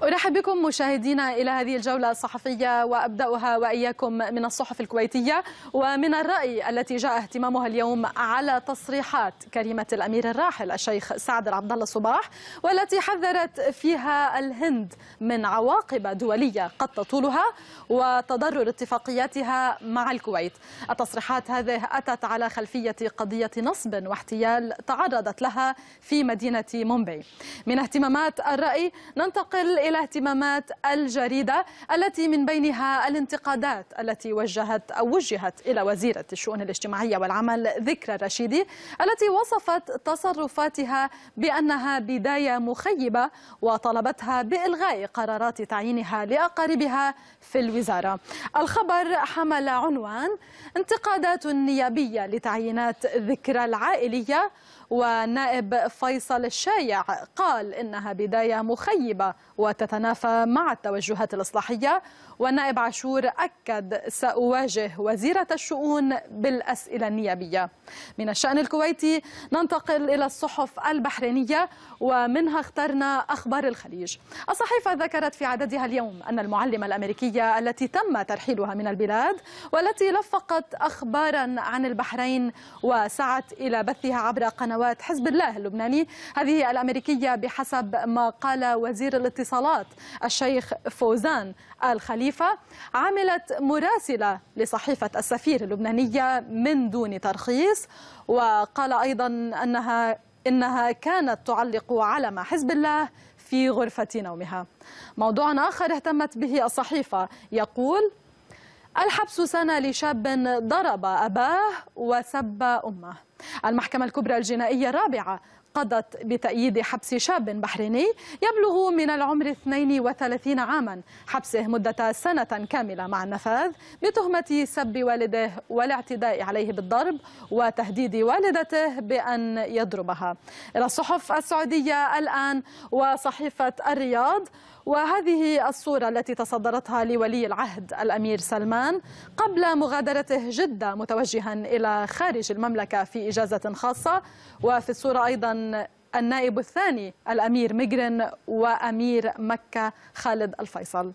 أرحب بكم مشاهدينا إلى هذه الجولة الصحفية، وأبدأها وإياكم من الصحف الكويتية ومن الرأي التي جاء اهتمامها اليوم على تصريحات كريمة الأمير الراحل الشيخ سعد العبد الله الصباح، والتي حذرت فيها الهند من عواقب دولية قد تطولها وتضرر اتفاقياتها مع الكويت. التصريحات هذه أتت على خلفية قضية نصب واحتيال تعرضت لها في مدينة مومباي. من اهتمامات الرأي ننتقل إلى اهتمامات الجريدة، التي من بينها الانتقادات التي وجهت إلى وزيرة الشؤون الاجتماعية والعمل ذكرى الرشيدي، التي وصفت تصرفاتها بأنها بداية مخيبة وطلبتها بإلغاء قرارات تعيينها لأقاربها في الوزارة. الخبر حمل عنوان انتقادات نيابية لتعيينات ذكرى العائلية، والنائب فيصل الشايع قال إنها بداية مخيبة وتتنافى مع التوجهات الإصلاحية، والنائب عاشور أكد سأواجه وزيرة الشؤون بالأسئلة النيابية. من الشأن الكويتي ننتقل إلى الصحف البحرينية، ومنها اخترنا أخبار الخليج. الصحيفة ذكرت في عددها اليوم أن المعلمة الأمريكية التي تم ترحيلها من البلاد، والتي لفقت أخبارا عن البحرين وسعت إلى بثها عبر قنوات حزب الله اللبناني، هذه الأمريكية بحسب ما قال وزير الاتصالات الشيخ فوزان الخليفة عملت مراسلة لصحيفة السفير اللبنانية من دون ترخيص، وقال أيضا إنها كانت تعلق علم حزب الله في غرفة نومها. موضوع آخر اهتمت به الصحيفة يقول: الحبس سنة لشاب ضرب أباه وسب أمه. المحكمة الكبرى الجنائية الرابعة قضت بتأييد حبس شاب بحريني يبلغ من العمر 32 عاما، حبسه مدة سنة كاملة مع النفاذ بتهمة سب والده والاعتداء عليه بالضرب وتهديد والدته بأن يضربها. إلى الصحف السعودية الآن وصحيفة الرياض، وهذه الصورة التي تصدرتها لولي العهد الأمير سلمان قبل مغادرته جدة متوجها إلى خارج المملكة في إجازة خاصة، وفي الصورة أيضا النائب الثاني الأمير مجرن وأمير مكة خالد الفيصل.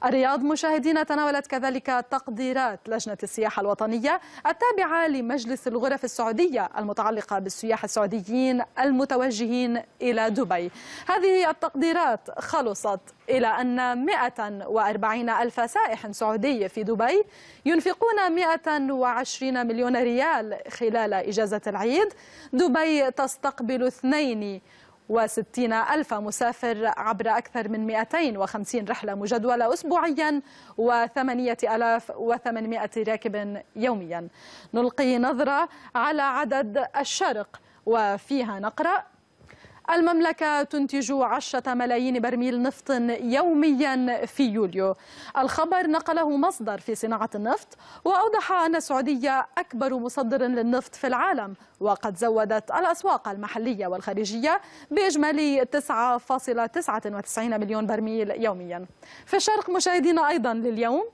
الرياض مشاهدينا تناولت كذلك تقديرات لجنة السياحة الوطنية التابعة لمجلس الغرف السعودية المتعلقة بالسياح السعوديين المتوجهين إلى دبي. هذه التقديرات خلصت إلى أن 140 ألف سائح سعودي في دبي ينفقون 120 مليون ريال خلال إجازة العيد. دبي تستقبل 62 ألف مسافر عبر أكثر من 250 رحلة مجدولة أسبوعيا و8800 راكب يوميا. نلقي نظرة على عدد الشرق، وفيها نقرأ: المملكة تنتج 10 ملايين برميل نفط يوميا في يوليو. الخبر نقله مصدر في صناعة النفط، وأوضح أن السعودية أكبر مصدر للنفط في العالم، وقد زودت الأسواق المحلية والخارجية بإجمالي 9.99 مليون برميل يوميا. في الشرق مشاهدينا أيضا لليوم: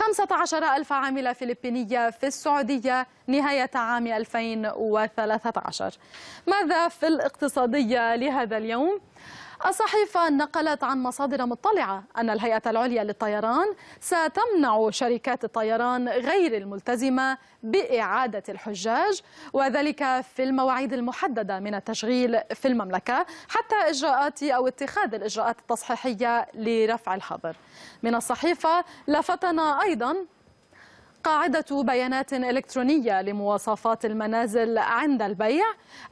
15 ألف عاملة فلبينية في السعودية نهاية عام 2013. ماذا في الاقتصادية لهذا اليوم؟ الصحيفة نقلت عن مصادر مطلعة أن الهيئة العليا للطيران ستمنع شركات الطيران غير الملتزمة بإعادة الحجاج، وذلك في المواعيد المحددة من التشغيل في المملكة حتى اتخاذ الإجراءات التصحيحية لرفع الحظر. من الصحيفة لفتنا أيضا قاعدة بيانات إلكترونية لمواصفات المنازل عند البيع.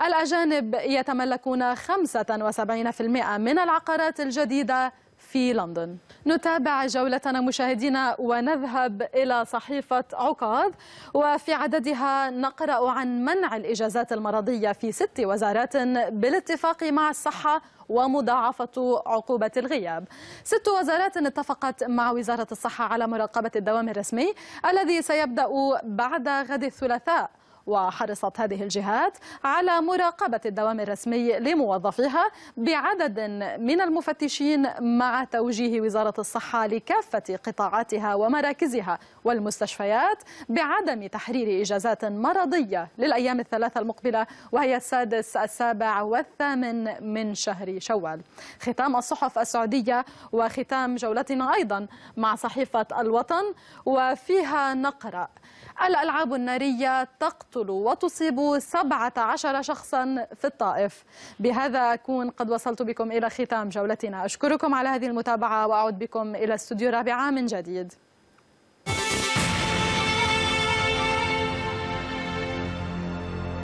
الأجانب يتملكون 75% من العقارات الجديدة في لندن. نتابع جولتنا مشاهدينا ونذهب إلى صحيفة عكاظ، وفي عددها نقرأ عن منع الإجازات المرضية في 6 وزارات بالاتفاق مع الصحة ومضاعفة عقوبة الغياب. 6 وزارات اتفقت مع وزارة الصحة على مراقبة الدوام الرسمي الذي سيبدأ بعد غد الثلاثاء، وحرصت هذه الجهات على مراقبة الدوام الرسمي لموظفيها بعدد من المفتشين، مع توجيه وزارة الصحة لكافة قطاعاتها ومراكزها والمستشفيات بعدم تحرير إجازات مرضية للأيام الثلاثة المقبلة، وهي السادس، السابع والثامن من شهر شوال. ختام الصحف السعودية وختام جولتنا أيضا مع صحيفة الوطن، وفيها نقرأ: الألعاب النارية تقتل وتصيب 17 شخصا في الطائف. بهذا أكون قد وصلت بكم إلى ختام جولتنا. أشكركم على هذه المتابعة وأعود بكم إلى استوديو رابعة من جديد.